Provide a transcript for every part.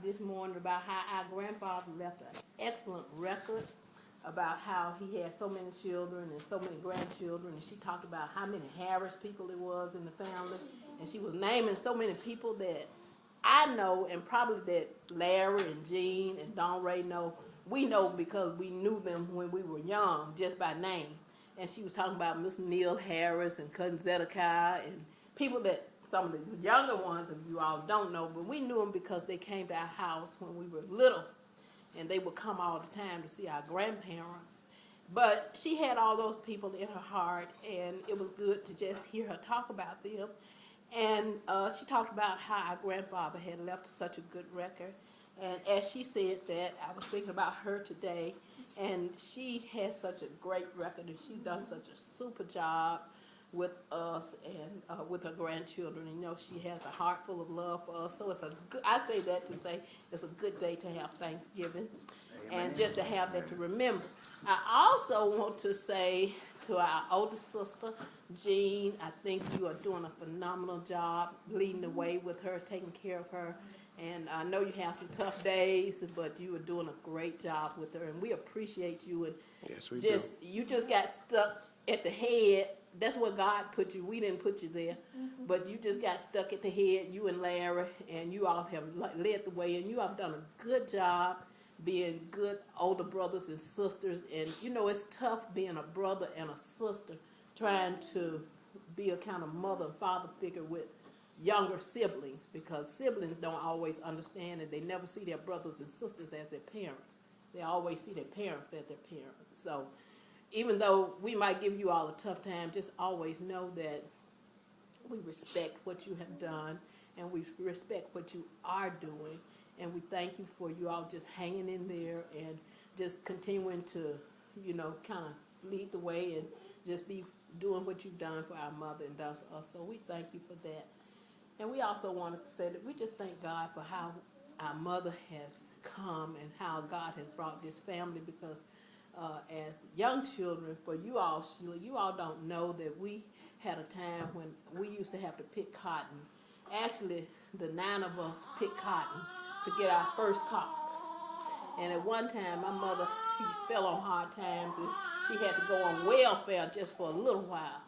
about this morning about how our grandfather left an excellent record about how he had so many children and so many grandchildren, and she talked about how many Harris people it was in the family, and she was naming so many people that I know, and probably that Larry and Jean and Don Ray know. We know because we knew them when we were young, just by name. And she was talking about Miss Neil Harris and Cousin Zedekiah and people that some of the younger ones of you all don't know, but we knew them because they came to our house when we were little, and they would come all the time to see our grandparents. But she had all those people in her heart, and it was good to just hear her talk about them. And she talked about how our grandfather had left such a good record. And as she said that, I was thinking about her today, and she has such a great record, and she's done such a super job with us and with her grandchildren. And, you know, she has a heart full of love for us. So it's a good, I say that to say it's a good day to have Thanksgiving. Amen. And just to have that to remember. I also want to say to our older sister, Jean, I think you are doing a phenomenal job leading the way with her, taking care of her. And I know you have some tough days, but you are doing a great job with her, and we appreciate you. And yes, we just do. You just got stuck at the head. That's where God put you. We didn't put you there, but you just got stuck at the head. You and Larry, and you all have led the way, and you have done a good job being good older brothers and sisters. And you know it's tough being a brother and a sister, trying to be a kind of mother and father figure with younger siblings, because siblings don't always understand, and they never see their brothers and sisters as their parents. They always see their parents as their parents. So even though we might give you all a tough time, just always know that we respect what you have done, and we respect what you are doing, and we thank you for you all just hanging in there and just continuing to, you know, kind of lead the way and just be doing what you've done for our mother and done for us. So we thank you for that. And we also wanted to say that we just thank God for how our mother has come and how God has brought this family, because as young children, for you all, Sheila, you all don't know that we had a time when we used to have to pick cotton. Actually, the 9 of us picked cotton to get our first car. And at one time, my mother, she fell on hard times, and she had to go on welfare just for a little while.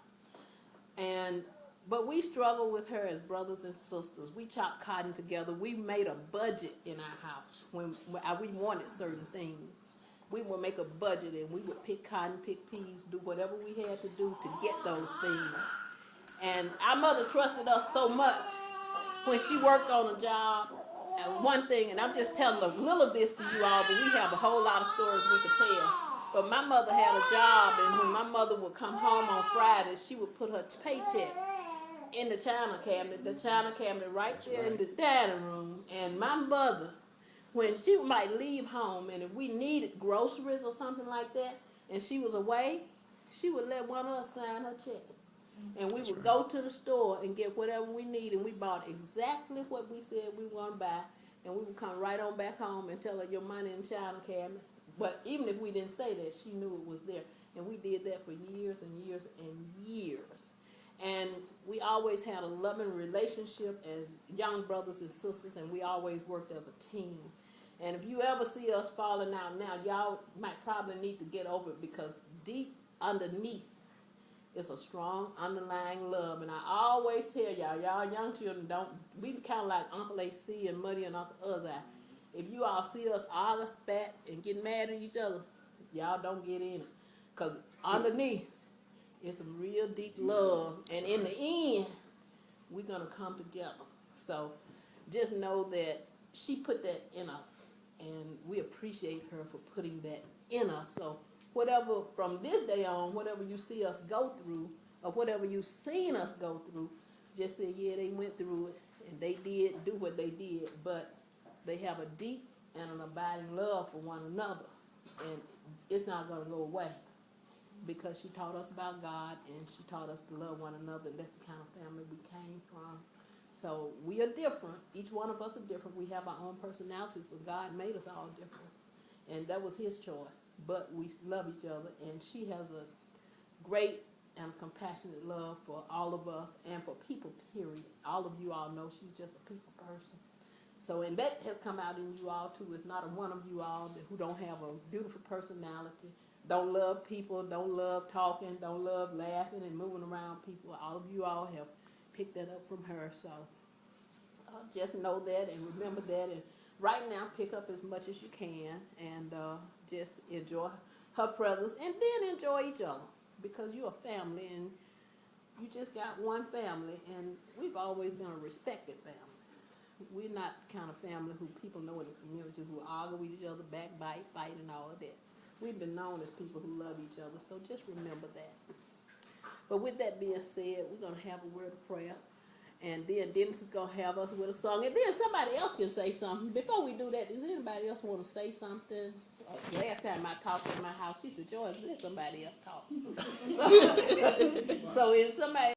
But we struggled with her as brothers and sisters. We chopped cotton together. We made a budget in our house when we wanted certain things. We would make a budget, and we would pick cotton, pick peas, do whatever we had to do to get those things. And our mother trusted us so much when she worked on a job. And one thing, and I'm just telling a little of this to you all, but we have a whole lot of stories we could tell. But my mother had a job, and when my mother would come home on Fridays, she would put her paycheck in the china cabinet right there in the dining room. And my mother, when she might leave home, and if we needed groceries or something like that, and she was away, she would let one of us sign her check. And we would go to the store and get whatever we needed, and we bought exactly what we said we want to buy, and we would come right on back home and tell her your money in the china cabinet. But even if we didn't say that, she knew it was there. And we did that for years and years and years. And we always had a loving relationship as young brothers and sisters, and we always worked as a team. And if you ever see us falling out now, y'all might probably need to get over it, because deep underneath is a strong underlying love. And I always tell y'all young children, don't be kind of like Uncle AC and Muddy and Uncle Uzai. If you all see us argue, spat, and get mad at each other, y'all don't get in it. Because underneath is some real deep love. And in the end, we're going to come together. So just know that she put that in us. And we appreciate her for putting that in us. So whatever, from this day on, whatever you see us go through, or whatever you've seen us go through, just say, yeah, they went through it, and they did do what they did. But they have a deep and an abiding love for one another. And it's not going to go away, because she taught us about God, and she taught us to love one another, and that's the kind of family we came from. So we are different. Each one of us are different. We have our own personalities, but God made us all different. And that was his choice. But we love each other, and she has a great and compassionate love for all of us and for people, period. All of you all know she's just a people person. So, and that has come out in you all too. It's not a one of you all who don't have a beautiful personality, don't love people, don't love talking, don't love laughing and moving around people. All of you all have picked that up from her. So just know that and remember that. And right now, pick up as much as you can and just enjoy her presence and then enjoy each other because you're a family and you just got one family and we've always been a respected family. We're not the kind of family who people know in the community who argue with each other, backbite, fight, and all of that. We've been known as people who love each other, so just remember that. But with that being said, we're going to have a word of prayer, and then Dennis is going to have us with a song, and then somebody else can say something. Before we do that, does anybody else want to say something? Last time I talked at my house, she said, George, let somebody else talk. So is somebody